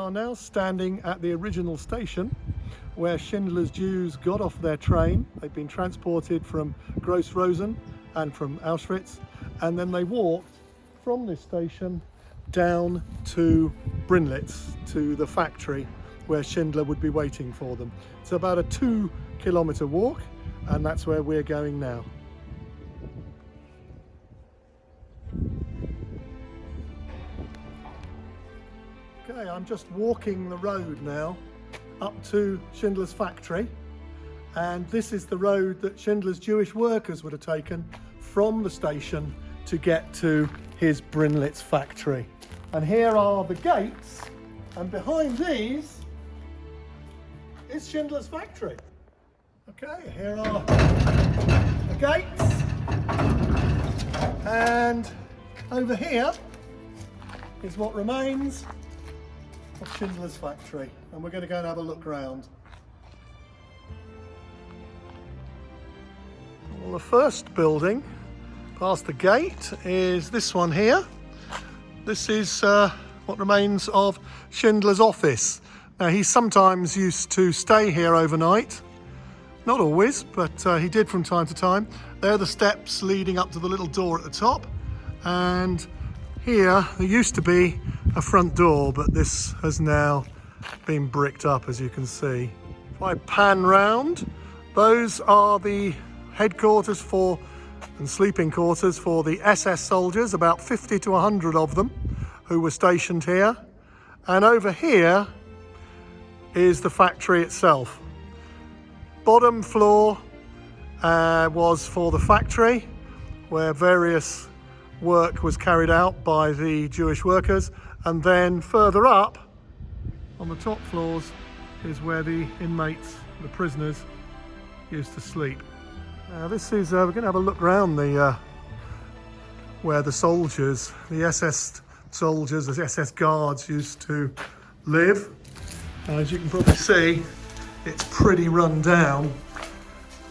are now standing at the original station where Schindler's Jews got off their train. They'd been transported from Gross-Rosen and from Auschwitz, and then they walked from this station down to Brunnlitz, to the factory where Schindler would be waiting for them. It's about a 2-kilometer walk, and that's where we're going now. Okay, I'm just walking the road now up to Schindler's factory, and this is the road that Schindler's Jewish workers would have taken from the station to get to his Brunnlitz factory. And here are the gates, and behind these is Schindler's factory. Okay, here are the gates, and over here is what remains of Schindler's factory, and we're going to go and have a look around. Well, the first building past the gate is this one here. This is what remains of Schindler's office. Now, he sometimes used to stay here overnight, not always, but he did from time to time. There are the steps leading up to the little door at the top, and here there used to be a front door, but this has now been bricked up, as you can see. If I pan round, those are the headquarters for and sleeping quarters for the SS soldiers, about 50 to 100 of them who were stationed here. And over here is the factory itself. Bottom floor was for the factory, where various work was carried out by the Jewish workers, and then further up on the top floors is where the inmates, the prisoners, used to sleep. Now this is, we're going to have a look around the where the soldiers, the SS soldiers, the SS guards used to live. As you can probably see, it's pretty run down.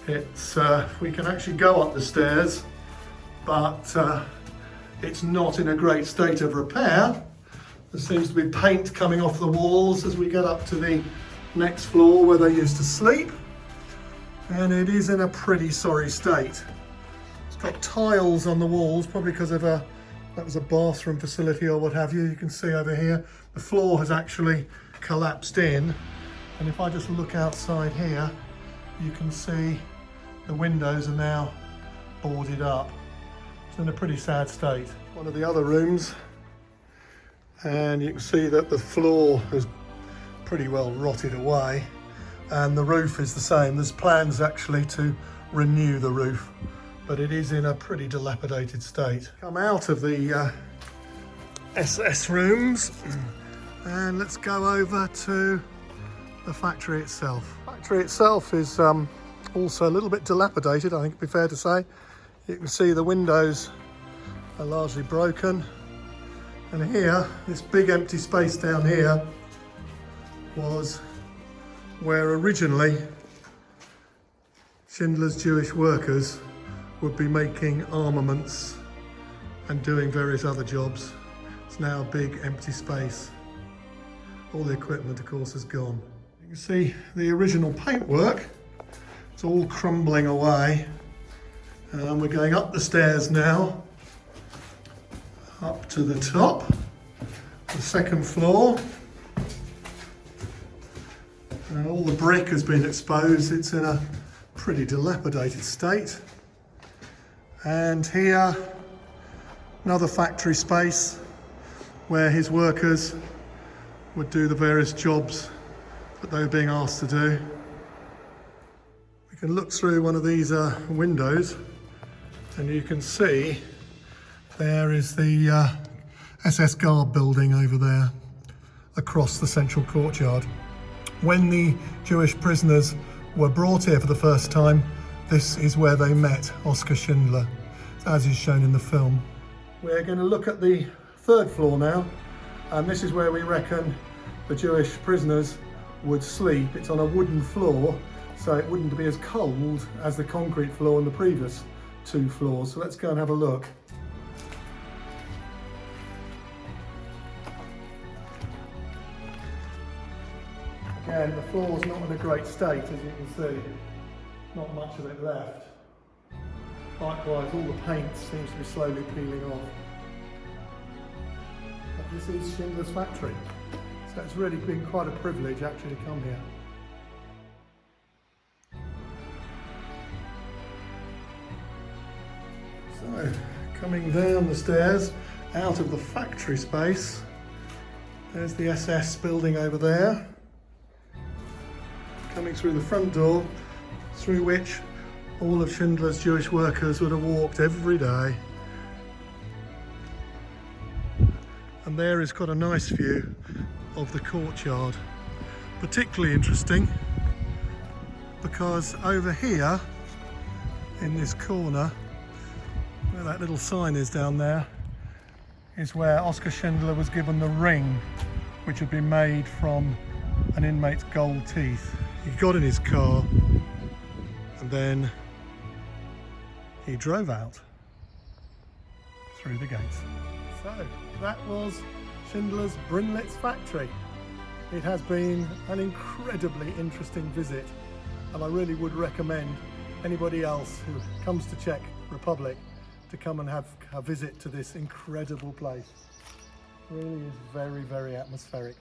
It's we can actually go up the stairs, but it's not in a great state of repair. There seems to be paint coming off the walls as we get up to the next floor where they used to sleep, and it is in a pretty sorry state. It's got tiles on the walls, probably because of that was a bathroom facility or what have you. You can see over here the floor has actually collapsed in, and if I just look outside here, you can see the windows are now boarded up. It's in a pretty sad state. One of the other rooms, and you can see that the floor has pretty well rotted away, and the roof is the same. There's plans actually to renew the roof, but it is in a pretty dilapidated state. Come out of the SS rooms and let's go over to the factory itself. The factory itself is also a little bit dilapidated, I think it'd be fair to say. You can see the windows are largely broken, and here, this big empty space down here was where originally Schindler's Jewish workers would be making armaments and doing various other jobs. It's now a big empty space. All the equipment, of course, is gone. You can see the original paintwork. It's all crumbling away. And we're going up the stairs now, up to the top, the second floor. And all the brick has been exposed. It's in a pretty dilapidated state. And here, another factory space where his workers would do the various jobs that they were being asked to do. We can look through one of these windows, and you can see there is the SS Guard building over there across the central courtyard. When the Jewish prisoners were brought here for the first time, this is where they met Oskar Schindler, as is shown in the film. We're going to look at the third floor now, and this is where we reckon the Jewish prisoners would sleep. It's on a wooden floor, so it wouldn't be as cold as the concrete floor in the previous two floors. So let's go and have a look. Again, the floor's not in a great state, as you can see. Not much of it left. Likewise, all the paint seems to be slowly peeling off. But this is Schindler's factory, so it's really been quite a privilege actually to come here. So, coming down the stairs, out of the factory space, there's the SS building over there. Coming through the front door, through which all of Schindler's Jewish workers would have walked every day. And there is quite a nice view of the courtyard. Particularly interesting because over here, in this corner, where that little sign is down there, is where Oskar Schindler was given the ring, which had been made from an inmate's gold teeth. He got in his car and then he drove out through the gates. So that was Schindler's Brunnlitz factory. It has been an incredibly interesting visit, and I really would recommend anybody else who comes to Czech Republic to come and have a visit to this incredible place. It really is very, very atmospheric.